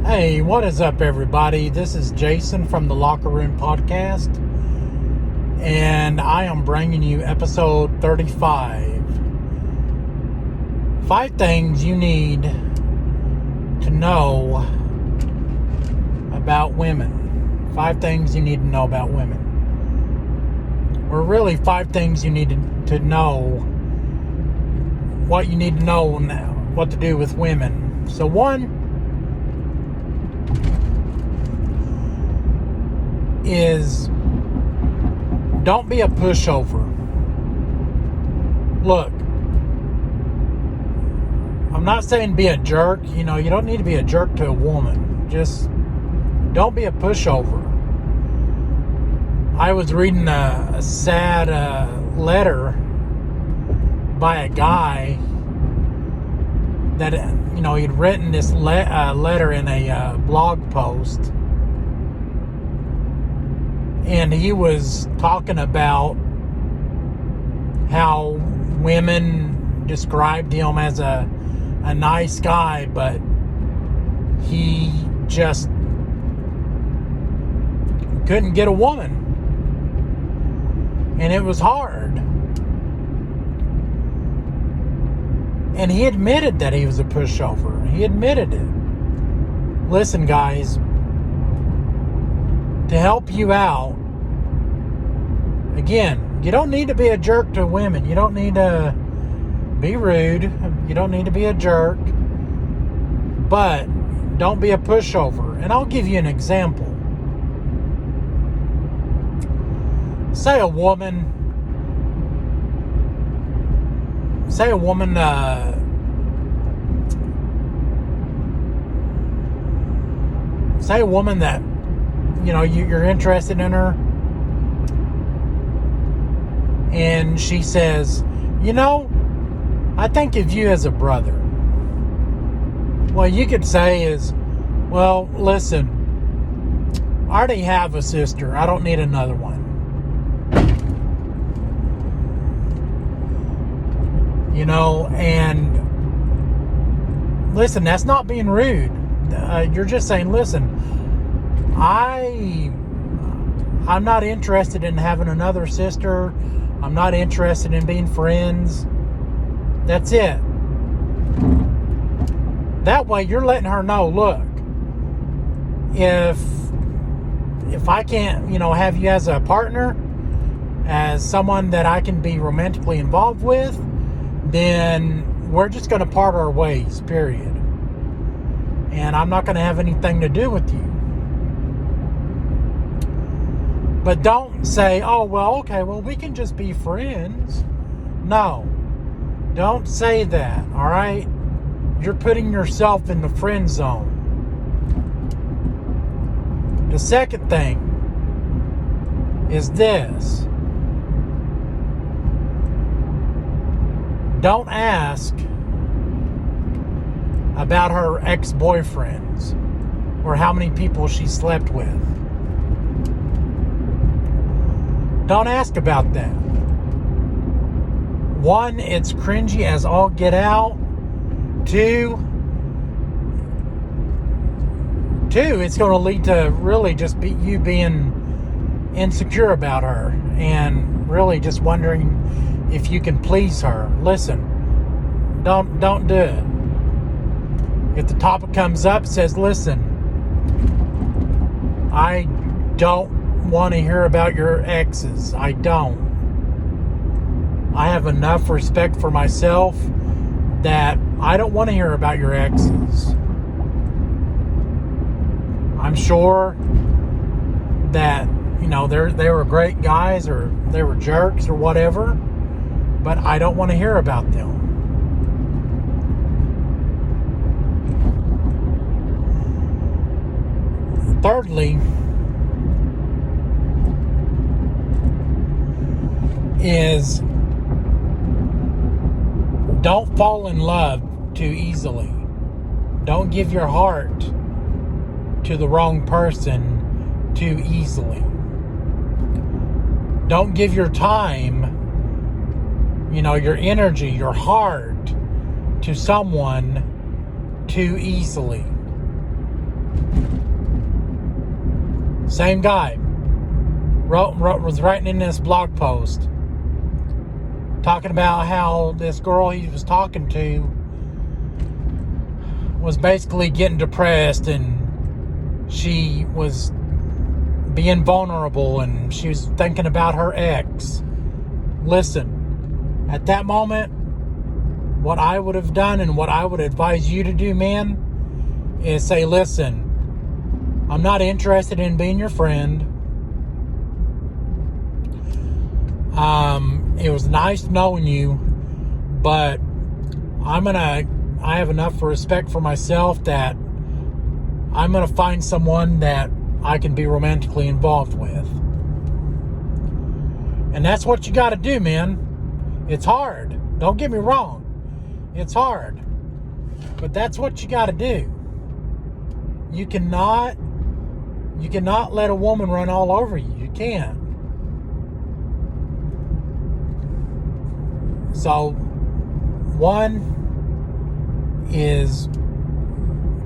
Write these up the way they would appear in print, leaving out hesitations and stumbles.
Hey, what is up, everybody? This is Jason from the Locker Room Podcast, and I am bringing you episode 35. 5 things you need to know about women. 5 things you need to know about women. Or really 5 things you need to know, what you need to know now, what to do with women. So 1 is don't be a pushover. Look, I'm not saying be a jerk. You don't need to be a jerk to a woman. Just don't be a pushover. I was reading a sad letter by a guy that, he'd written this letter in a blog post. And he was talking about how women described him as a nice guy, but he just couldn't get a woman. And it was hard. And he admitted that he was a pushover. He admitted it. Listen, guys, to help you out, again, you don't need to be a jerk to women. You don't need to be rude. You don't need to be a jerk. But don't be a pushover. And I'll give you an example. Say a woman that you're interested in her, and she says, I think of you as a brother. What you could say is, well, listen, I already have a sister. I don't need another one. And listen, that's not being rude. You're just saying, listen, I'm not interested in having another sister. I'm not interested in being friends. That's it. That way you're letting her know, look, if I can't, have you as a partner, as someone that I can be romantically involved with, then we're just going to part our ways, period. And I'm not going to have anything to do with you. But don't say, oh, well, okay, well, we can just be friends. No. Don't say that, all right? You're putting yourself in the friend zone. The second thing is this. Don't ask about her ex-boyfriends or how many people she slept with. Don't ask about that. 1, it's cringy as all get out. 2, it's going to lead to really just you being insecure about her and really just wondering if you can please her. Listen, don't do it. If the topic comes up, says, listen, I don't want to hear about your exes. I don't. I have enough respect for myself that I don't want to hear about your exes. I'm sure that, they were great guys or they were jerks or whatever, but I don't want to hear about them. Thirdly, is don't fall in love too easily. Don't give your heart to the wrong person too easily. Don't give your time, your energy, your heart to someone too easily. Same guy. Was writing in this blog post talking about how this girl he was talking to was basically getting depressed, and she was being vulnerable, and she was thinking about her ex. Listen, at that moment, what I would have done and what I would advise you to do, man, is say, listen, I'm not interested in being your friend. It was nice knowing you, but I have enough respect for myself that I'm going to find someone that I can be romantically involved with. And that's what you got to do, man. It's hard. Don't get me wrong. It's hard. But that's what you got to do. You cannot let a woman run all over you. You can't. So, one is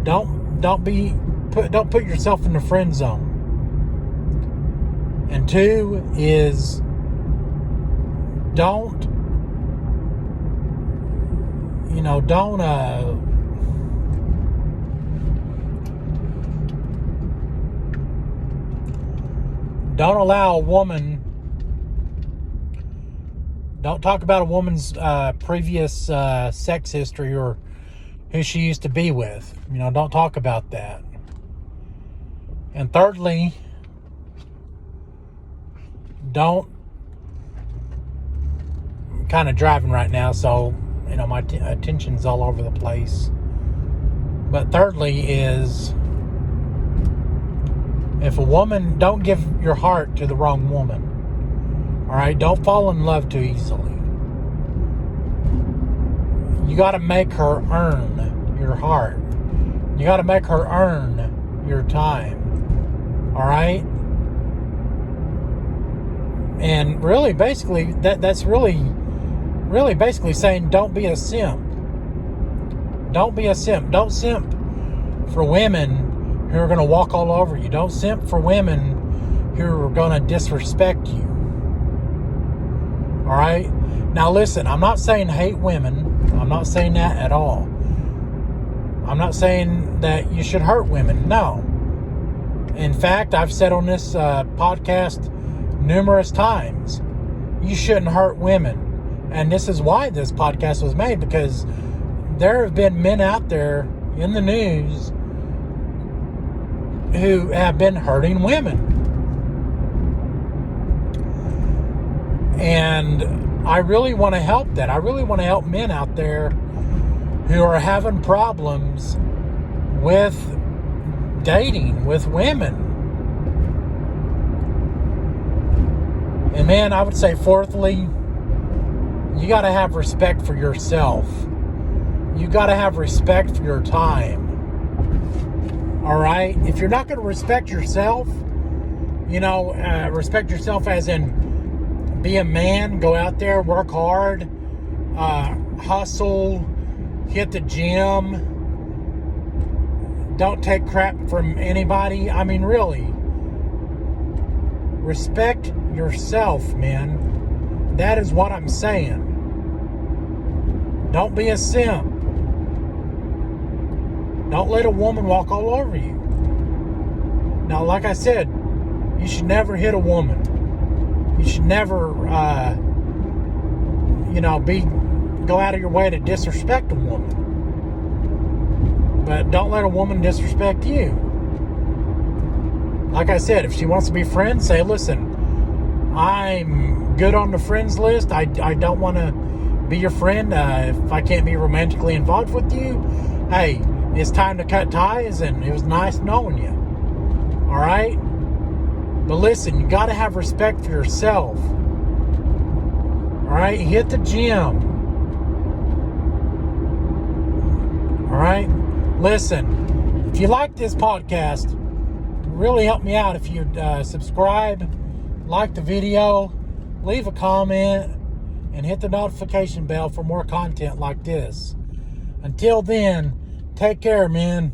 don't put yourself in the friend zone. And two is don't allow a woman. Don't talk about a woman's previous sex history or who she used to be with. Don't talk about that. And thirdly, I'm kind of driving right now, so my attention's all over the place. But thirdly is, if a woman, don't give your heart to the wrong woman. All right, don't fall in love too easily. You got to make her earn your heart. You got to make her earn your time. All right? And really, basically, that's really basically saying don't be a simp. Don't be a simp. Don't simp for women who are going to walk all over you. Don't simp for women who are going to disrespect you. All right? Now listen, I'm not saying hate women. I'm not saying that at all. I'm not saying that you should hurt women. No. In fact, I've said on this podcast numerous times, you shouldn't hurt women. And this is why this podcast was made, because there have been men out there in the news who have been hurting women. And I really want to help that. I really want to help men out there who are having problems with dating with women. And man, I would say fourthly, you got to have respect for yourself. You got to have respect for your time. All right? If you're not going to respect yourself, respect yourself as in be a man, go out there, work hard, hustle, hit the gym, don't take crap from anybody. I mean, really, respect yourself, man. That is what I'm saying. Don't be a simp. Don't let a woman walk all over you. Now, like I said, you should never hit a woman. You should never, go out of your way to disrespect a woman. But don't let a woman disrespect you. Like I said, if she wants to be friends, say, listen, I'm good on the friends list. I don't want to be your friend. If I can't be romantically involved with you, hey, it's time to cut ties, and it was nice knowing you. All right? But listen, you got to have respect for yourself. All right? Hit the gym. All right? Listen, if you like this podcast, really help me out if you'd subscribe, like the video, leave a comment, and hit the notification bell for more content like this. Until then, take care, man.